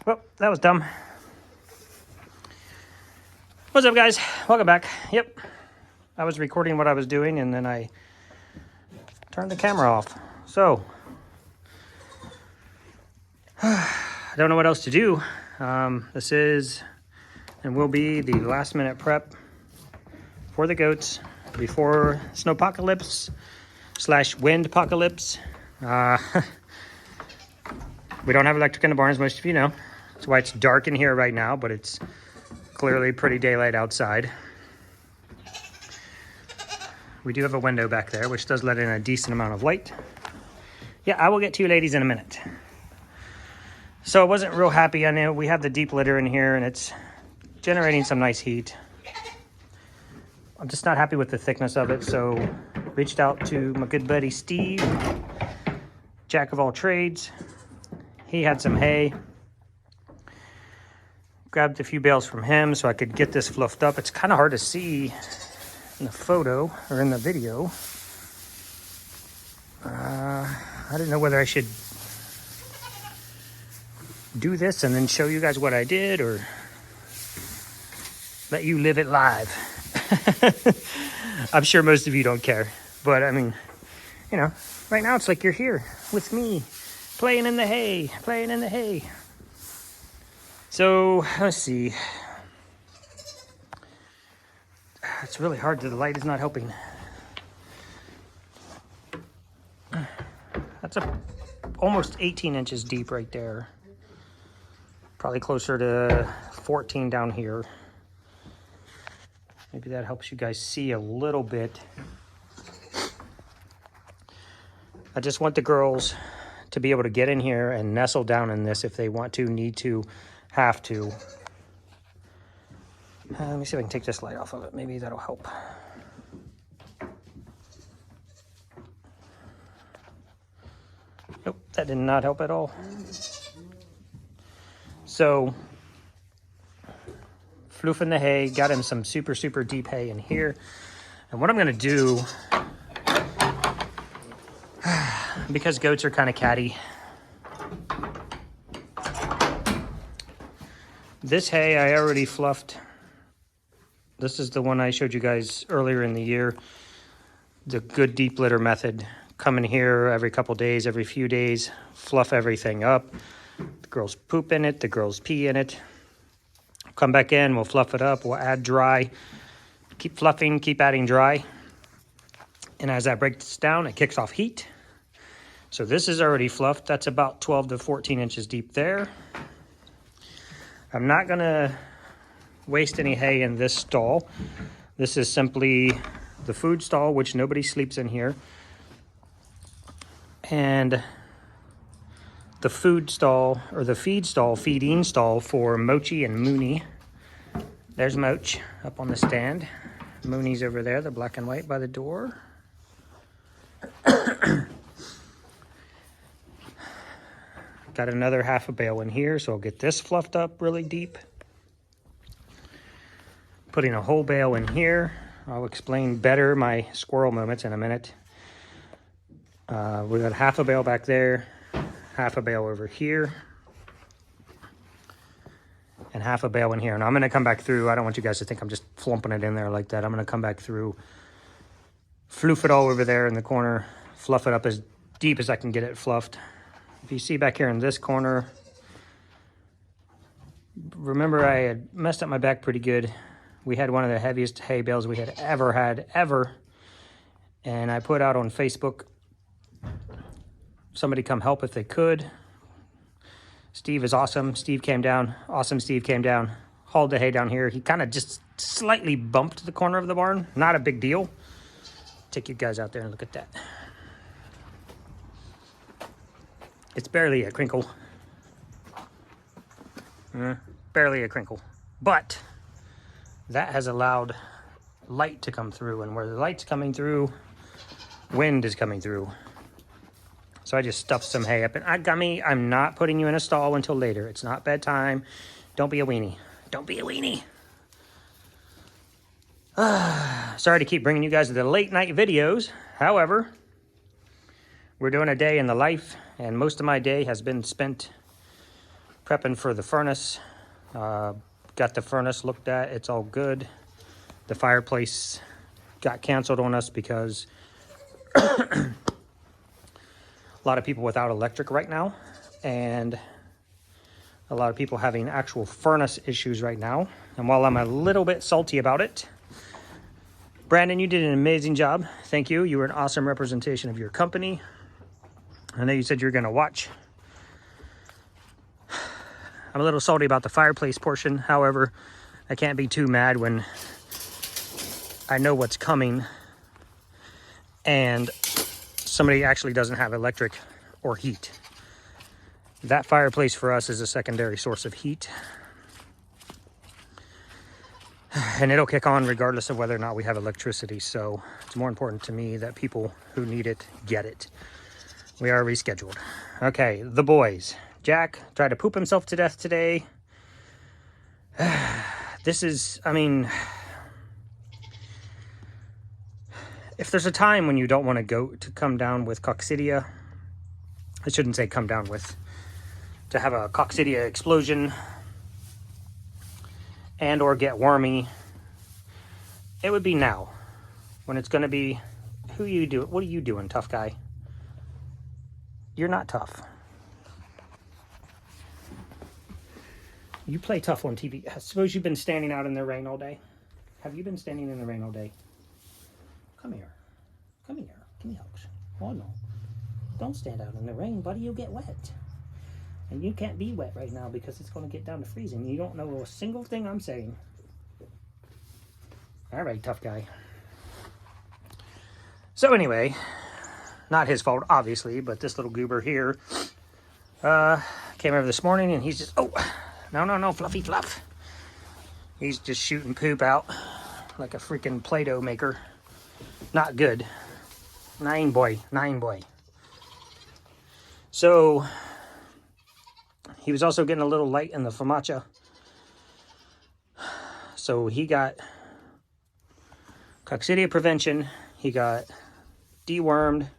Well, that was dumb. What's up, guys? Welcome back. Yep. I was recording what I was doing, and then I turned the camera off. So, I don't know what else to do. This is and will be the last minute prep for the goats before snowpocalypse / wind apocalypse. We don't have electric in the barn, as most of you know. That's why it's dark in here right now, but it's clearly pretty daylight outside. We do have a window back there, which does let in a decent amount of light. Yeah, I will get to you ladies in a minute. So I wasn't real happy. I know we have the deep litter in here, and it's generating some nice heat. I'm just not happy with the thickness of it, so reached out to my good buddy Steve, jack of all trades. He had some hay. Grabbed a few bales from him so I could get this fluffed up. It's kind of hard to see in the photo or in the video. I didn't know whether I should do this and then show you guys what I did or let you live it live. I'm sure most of you don't care, but I mean, you know, right now it's like you're here with me playing in the hay. So let's see. It's really hard. The light is not helping. That's almost 18 inches deep right there. Probably closer to 14 down here. Maybe that helps you guys see a little bit. I just want the girls to be able to get in here and nestle down in this if they want to, need to, have to. Let me see if I can take this light off of it. Maybe that'll help. Nope, that did not help at all. So, floofing the hay, got him some super deep hay in here. And what I'm gonna do, because goats are kind of catty, this hay I already fluffed. This is the one I showed you guys earlier in the year. The good deep litter method. Come in here every couple days, every few days, fluff everything up. The girls poop in it, the girls pee in it. Come back in, we'll fluff it up, we'll add dry. Keep fluffing, keep adding dry. And as that breaks down, it kicks off heat. So this is already fluffed. That's about 12 to 14 inches deep there. I'm not gonna waste any hay in this stall. This is simply the food stall, which nobody sleeps in here. And the food stall, or the feeding stall for Mochi and Mooney. There's Moch up on the stand. Mooney's over there, the black and white by the door. Got another half a bale in here, so I'll get this fluffed up really deep. Putting a whole bale in here. I'll explain better my squirrel moments in a minute. We got half a bale back there, half a bale over here, and half a bale in here. And I'm gonna come back through. I don't want you guys to think I'm just flumping it in there like that. I'm gonna come back through, floof it all over there in the corner, fluff it up as deep as I can get it fluffed. If you see back here in this corner, remember I had messed up my back pretty good. We had one of the heaviest hay bales we had ever. And I put out on Facebook, somebody come help if they could. Steve is awesome. Steve came down, hauled the hay down here. He kind of just slightly bumped the corner of the barn. Not a big deal. Take you guys out there and look at that. It's barely a crinkle. Barely a crinkle. But that has allowed light to come through. And where the light's coming through, wind is coming through. So I just stuffed some hay up. And I'm not putting you in a stall until later. It's not bedtime. Don't be a weenie. Don't be a weenie. Sorry to keep bringing you guys to the late night videos. However, we're doing a day in the life. And most of my day has been spent prepping for the furnace. Got the furnace looked at. It's all good. The fireplace got canceled on us because a lot of people without electric right now, and a lot of people having actual furnace issues right now. And while I'm a little bit salty about it, Brandon, you did an amazing job. Thank you. You were an awesome representation of your company. I know you said you were going to watch. I'm a little salty about the fireplace portion. However, I can't be too mad when I know what's coming and somebody actually doesn't have electric or heat. That fireplace for us is a secondary source of heat. And it'll kick on regardless of whether or not we have electricity. So it's more important to me that people who need it get it. We are rescheduled. Okay, the boys. Jack tried to poop himself to death today. This is, I mean, if there's a time when you don't want to come down with coccidia, I shouldn't say come down with, to have a coccidia explosion and or get wormy, it would be now. When it's going to be, what are you doing, tough guy? You're not tough. You play tough on TV. I suppose you've been standing out in the rain all day. Have you been standing in the rain all day? Come here. Come here. Give me hugs. Oh, no. Don't stand out in the rain, buddy. You'll get wet. And you can't be wet right now because it's going to get down to freezing. You don't know a single thing I'm saying. All right, tough guy. So anyway, not his fault, obviously, but this little goober here came over this morning and he's just, oh, no, fluffy fluff. He's just shooting poop out like a freaking Play-Doh maker. Not good. Nine boy. So he was also getting a little light in the famacha. So he got coccidia prevention. He got dewormed.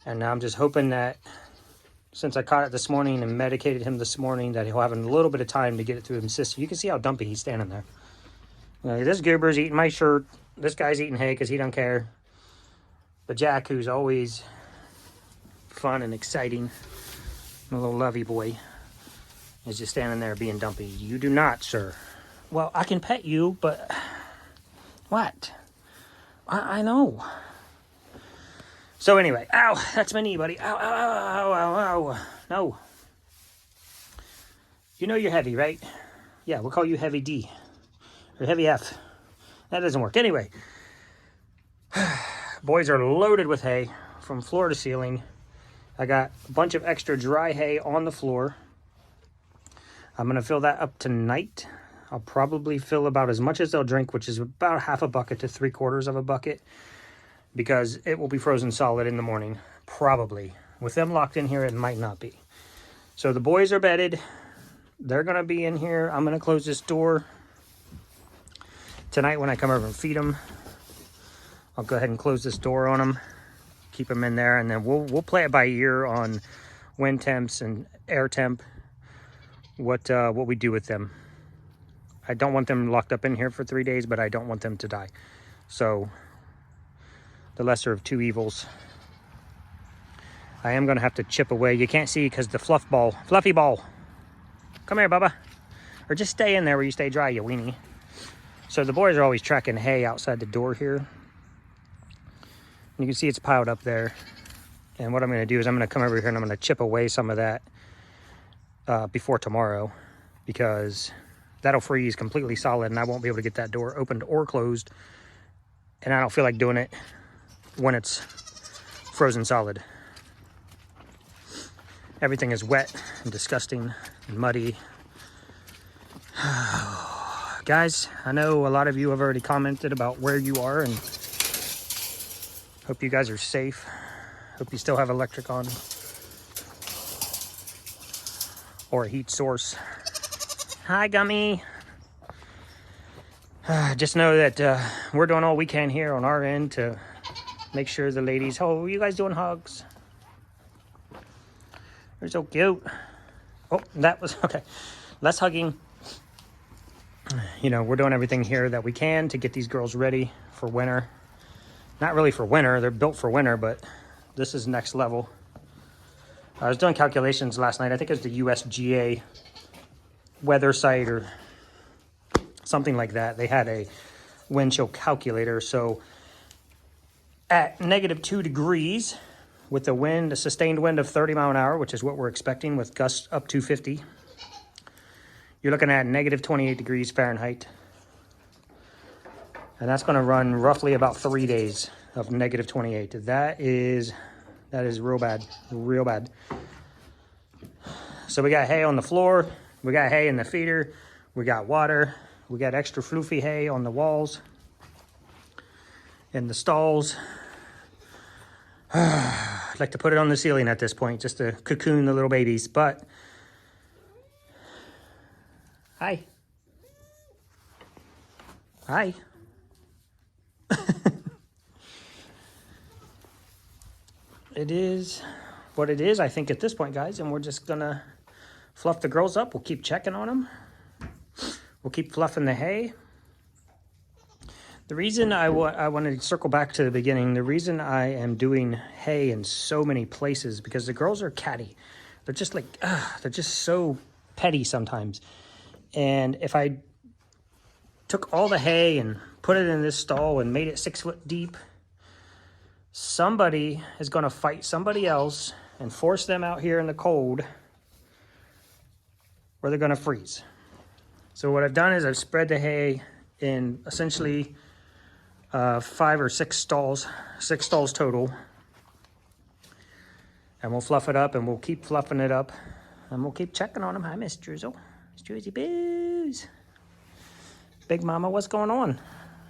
And now I'm just hoping that since I caught it this morning and medicated him this morning, that he'll have a little bit of time to get it through his system. You can see how dumpy he's standing there. This goober's eating my shirt. This guy's eating hay because he don't care. But Jack, who's always fun and exciting, my little lovey boy, is just standing there being dumpy. You do not, sir. Well, I can pet you, but what? I know. So anyway, ow, that's my knee, buddy. Ow. No. You know you're heavy, right? Yeah, we'll call you Heavy D. Or Heavy F. That doesn't work. Anyway. Boys are loaded with hay from floor to ceiling. I got a bunch of extra dry hay on the floor. I'm going to fill that up tonight. I'll probably fill about as much as they'll drink, which is about half a bucket to 3/4 of a bucket. Because it will be frozen solid in the morning, probably. With them locked in here, it might not be. So the boys are bedded. They're going to be in here. I'm going to close this door. Tonight when I come over and feed them, I'll go ahead and close this door on them. Keep them in there, and then we'll play it by ear on wind temps and air temp, what we do with them. I don't want them locked up in here for 3 days, but I don't want them to die. So the lesser of two evils. I am going to have to chip away. You can't see because the fluffy ball. Come here, Bubba. Or just stay in there where you stay dry, you weenie. So the boys are always tracking hay outside the door here. You can see it's piled up there. And what I'm going to do is I'm going to come over here and I'm going to chip away some of that before tomorrow. Because that'll freeze completely solid and I won't be able to get that door opened or closed. And I don't feel like doing it when it's frozen solid. Everything is wet and disgusting and muddy. Guys, I know a lot of you have already commented about where you are and hope you guys are safe. Hope you still have electric on or a heat source. Hi, Gummy. Just know that we're doing all we can here on our end to make sure the ladies... Oh, are you guys doing hugs? You're so cute. Oh, that was okay. Less hugging. You know, we're doing everything here that we can to get these girls ready for winter. Not really for winter. They're built for winter, but this is next level. I was doing calculations last night. I think it was the USGA weather site or something like that. They had a wind chill calculator. So at -2 degrees with a wind, a sustained wind of 30 mile an hour, which is what we're expecting with gusts up to 50, you're looking at -28 degrees Fahrenheit. And that's going to run roughly about 3 days of -28. That is real bad, real bad. So we got hay on the floor. We got hay in the feeder. We got water. We got extra floofy hay on the walls and the stalls. I'd like to put it on the ceiling at this point just to cocoon the little babies, but hi. Hi. It is what it is, I think, at this point, guys, and we're just gonna fluff the girls up. We'll keep checking on them. We'll keep fluffing the hay. The reason I want to circle back to the beginning, the reason I am doing hay in so many places, because the girls are catty. They're just like, they're just so petty sometimes. And if I took all the hay and put it in this stall and made it 6 foot deep, somebody is going to fight somebody else and force them out here in the cold where they're going to freeze. So what I've done is I've spread the hay in essentially 5 or 6 stalls, 6 stalls total. And we'll fluff it up and we'll keep fluffing it up and we'll keep checking on them. Hi, Miss Drizzle. Miss Drizzy Boos. Big Mama, what's going on?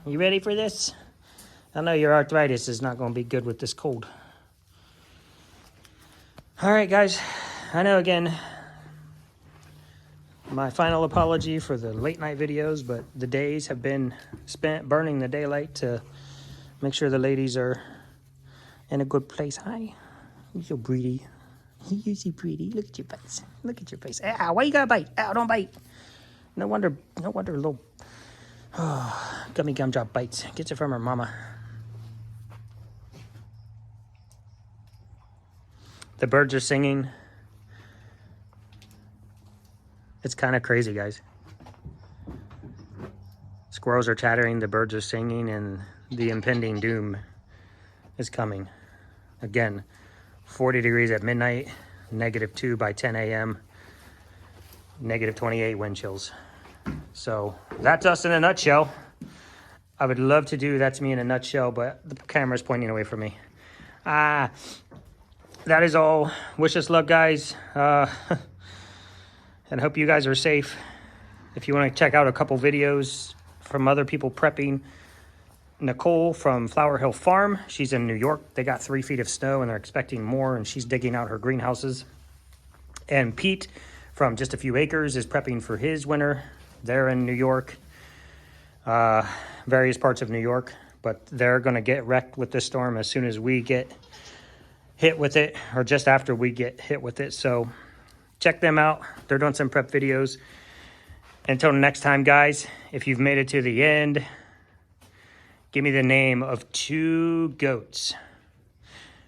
You ready for this? I know your arthritis is not going to be good with this cold. All right, guys. I know, again, my final apology for the late night videos, but the days have been spent burning the daylight to make sure the ladies are in a good place. Hi. You're so pretty. You're so pretty. Look at your face. Look at your face. Ow, why you gotta bite? Ow, don't bite. No wonder little gummy gumdrop bites. Gets it from her mama. The birds are singing. It's kind of crazy, guys. Squirrels are chattering, the birds are singing, and the impending doom is coming. Again, 40 degrees at midnight, -2 by 10 a.m., -28 wind chills. So that's us in a nutshell. I would love to do That's Me in a Nutshell, but the camera's pointing away from me. That is all. Wish us luck, guys. And hope you guys are safe. If you want to check out a couple videos from other people prepping, Nicole from Flower Hill Farm, she's in New York. They got 3 feet of snow and they're expecting more, and she's digging out her greenhouses. And Pete from Just a Few Acres is prepping for his winter. They're in New York, various parts of New York, but they're going to get wrecked with this storm as soon as we get hit with it, or just after we get hit with it. So check them out. They're doing some prep videos. Until next time, guys, if you've made it to the end, give me the name of 2 goats.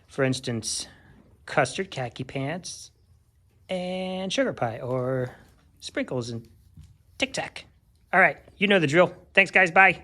For instance, Custard Khaki Pants and Sugar Pie, or Sprinkles and Tic Tac. All right, you know the drill. Thanks, guys. Bye.